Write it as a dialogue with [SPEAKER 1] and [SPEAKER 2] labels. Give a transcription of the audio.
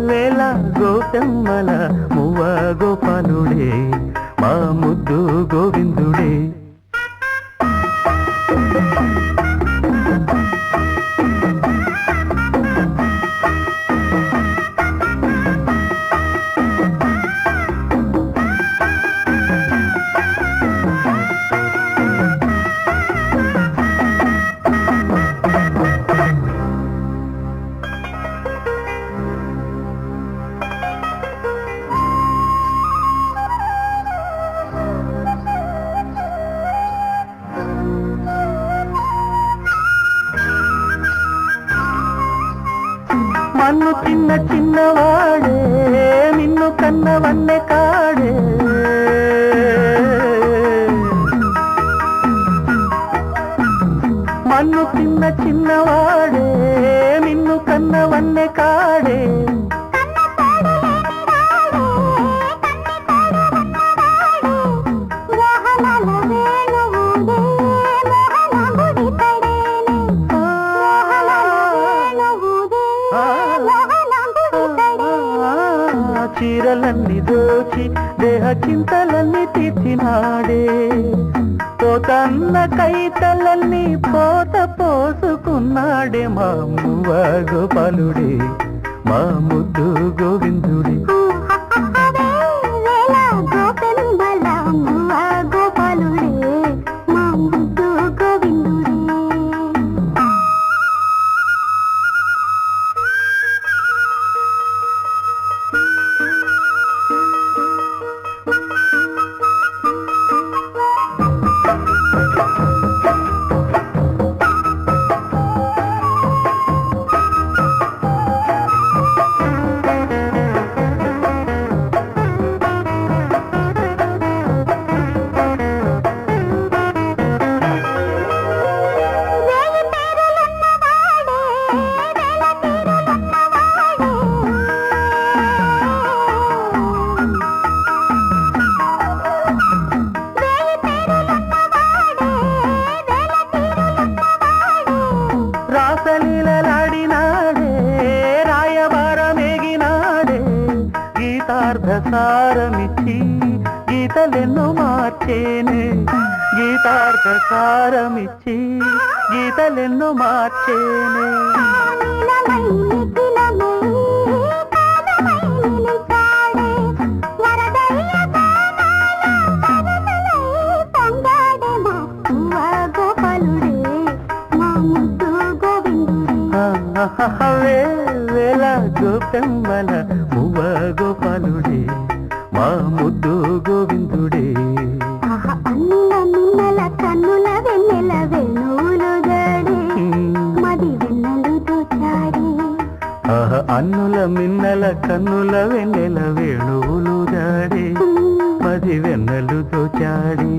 [SPEAKER 1] వేళ గోపెమ్మల మువ్వ గోపాలుడే మా ముద్దు గోవిందుడే. మన్ను తిన్న చిన్నవాడే నిన్ను కన్నవన్నే కాడే. మన్ను తిన్న చిన్నవాడే నిన్ను కన్నవన్నే కాడే. చీరలన్నీ దోచి దేహ చింతలన్నీ తీర్చినాడే. పోతన్న కైతలన్నీ పోత పోసుకున్నాడే మా మువ్వ గోపాలుడే మా ముద్దు గోవిందుడే. రాసలీలలాడినాడే రాయబారమేగినాడే. గీతార్థసారమిచ్చి గీతలెన్నో మార్చేనే. గీతార్థసారమిచ్చి గీతలెన్నో మార్చేనే. వేళ గోపెమ్మల మువ్వ గోపాలుడే మా ముద్దు గోవిందుడే.
[SPEAKER 2] అన్నుల మిన్నల కన్నుల వెన్నెల వేణువులు దాడే మది వెన్నెలు దోచాడే.
[SPEAKER 1] అన్నుల మిన్నల కన్నుల వెన్నెల వేణువులు దాడే మది వెన్నెలు దోచాడే.